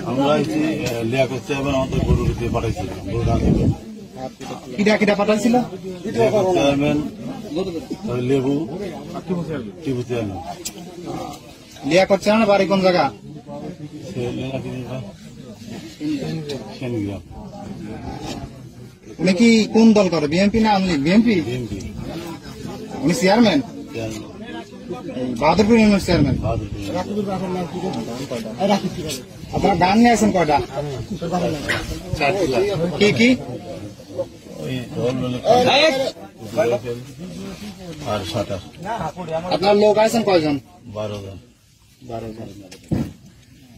আমরা লিয়াকত চেয়ারম্যান আমাদের গরু দিয়ে পাঠাইছিল কিটা কিটা পাঠাইছিল চেয়ারম্যান লেবু টিপু চেয়ারম্যান লিয়াকত চেয়ারম্যান বাড়ি কোন জায়গা সেনগ্রাম উনি কি কোন দল করে বিএনপি না আওয়ামী লীগ বিএনপি উনি চেয়ারম্যান বাহাদুরপুর ইউনিয়ন চেয়ারম্যান আপনার গান নিয়ে আছেন কয়টা কি কি আর 7টা আপনার লোক আছেন কয়জন 12 জন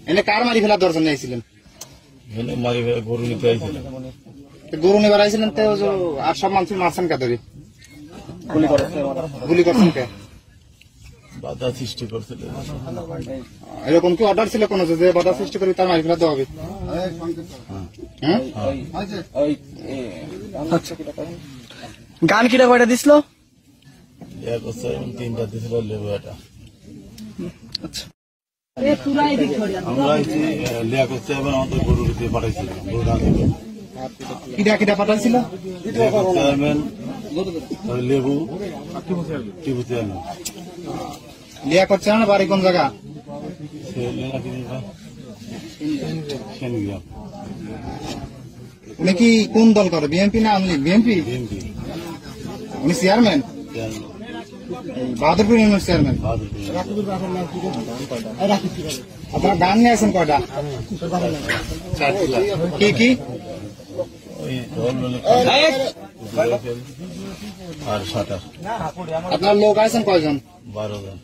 এনে কার মারি ফেলার দর্শন নিয়েছিলেন মারি গরু নিতে আইছিলেন গরু নেবার আইছিলেন তো আর সব মানুষ মারছেন কে ধরে গুলি করছেন কে বাধা সৃষ্টি করছিল এরকম কি অর্ডার ছিল কোনো যে বাধা সৃষ্টি করে তার মারি ফেলাতে হবে গান কিটা কয়টা দিছিল 3টা দিছিল লেবু এটা আচ্ছা আমরা লিয়াকত চেয়ারম্যান আমাদের গরু দিয়ে পাঠাইছিল কিটা কিটা পাঠাইছিল চেয়ারম্যান লেবু টিপু চেয়ারম্যান লিয়াকত চেয়ারম্যান বাড়ি কোন জায়গা সেনগ্রাম উনি কি কোন দল করে বিএনপি না আওয়ামী লীগ বিএনপি উনি চেয়ারম্যান বাহাদুরপুর ইউনিয়ন চেয়ারম্যান আপনার গান নিয়ে আছেন কয়টা কি কি আর 7টা আপনার লোক আছেন কয়জন 12 জন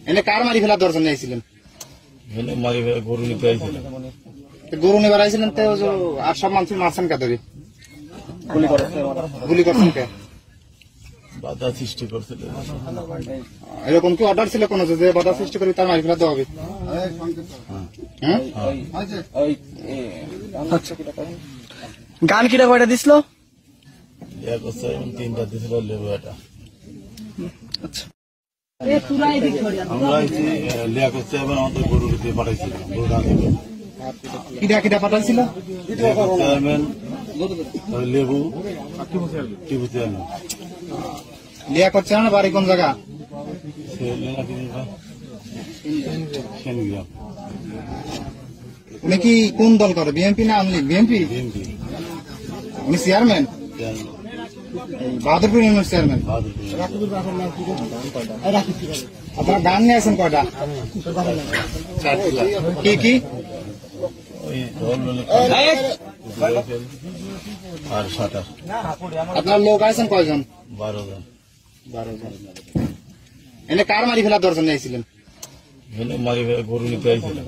এনে কার মারি ফেলার দর্শন নিয়েছিলেন মারি গরু নিতে আইছিলেন গরু নেবার আইছিলেন তো আর সব মানুষ মারছেন কে ধরে গুলি করছেন কে বাধা সৃষ্টি করছিল এরকম কি অর্ডার ছিল কোনো যে বাধা সৃষ্টি করে তার মারি ফেলাতে হবে গান কিটা কয়টা দিছিল 3টা দিছিল লেবু এটা আচ্ছা আমরা লিয়াকত চেয়ারম্যান আমাদের গরু দিয়ে পাঠাইছিল কিটা কিটা পাঠাইছিল চেয়ারম্যান লেবু টিপু চেয়ারম্যান লিয়াকত চেয়ারম্যান বাড়ি কোন জায়গা সেনগ্রাম উনি কি কোন দল করে বিএনপি না আওয়ামী লীগ বিএনপি উনি চেয়ারম্যান বাহাদুরপুর ইউনিয়ন চেয়ারম্যান আপনার গান নিয়ে আছেন কয়টা কি কি আর 7টা আপনার লোক আছেন কয়জন 12 জন এনে কার মারি ফেলার দর্শন নিয়েছিলেন মারি গরু নিতে আইছিলেন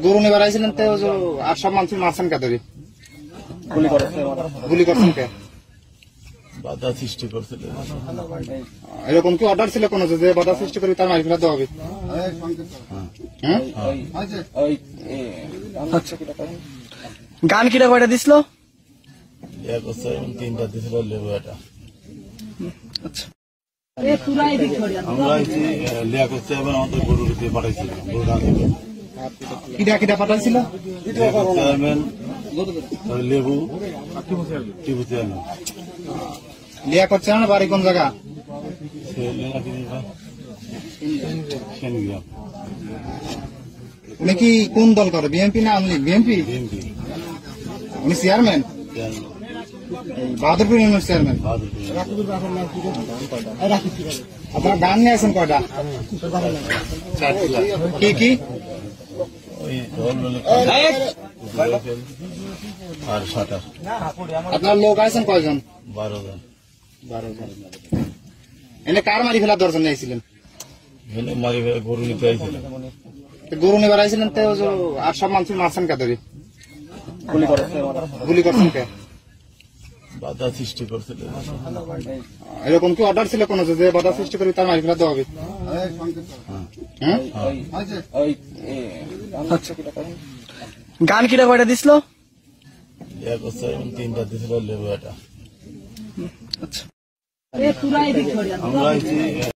গরু নেবার আইছিলেন তো আর সব মানুষ মারছেন কে ধরে গুলি করছেন কে বাধা সৃষ্টি করছিল এরকম কি অর্ডার ছিল কোনো যে বাধা সৃষ্টি করে তার মারি ফেলাতে হবে গান কিটা কয়টা দিছিল 3টা দিছিল লেবু এটা আচ্ছা আমরা লিয়াকত চেয়ারম্যান আমাদের গরু দিয়ে পাঠাইছিল কিটা কিটা পাঠাইছিল চেয়ারম্যান লেবু টিপু চেয়ারম্যান লিয়াকত চেয়ারম্যান বাড়ি কোন জায়গা সেনগ্রাম উনি কি কোন দল করে বিএনপি না আওয়ামী লীগ বিএনপি উনি চেয়ারম্যান বাহাদুরপুর ইউনিয়ন চেয়ারম্যান আপনার গান নিয়ে আছেন কয়টা কি কি আর 7টা আপনার লোক আছেন কয়জন 12 জন এনে কার মারি ফেলার দর্শন নিয়েছিলেন মারি গরু নিতে আইছিলেন গরু নেবার আইছিলেন তো আর সব মানুষ মারছেন কে ধরে গুলি করছেন কে বাধা সৃষ্টি করছিল এরকম কি অর্ডার ছিল কোনো যে বাধা সৃষ্টি করে তার মারি ফেলাতে হবে গান কিটা কয়টা দিছিল 3টা দিছিল লেবু এটা আচ্ছা আমরা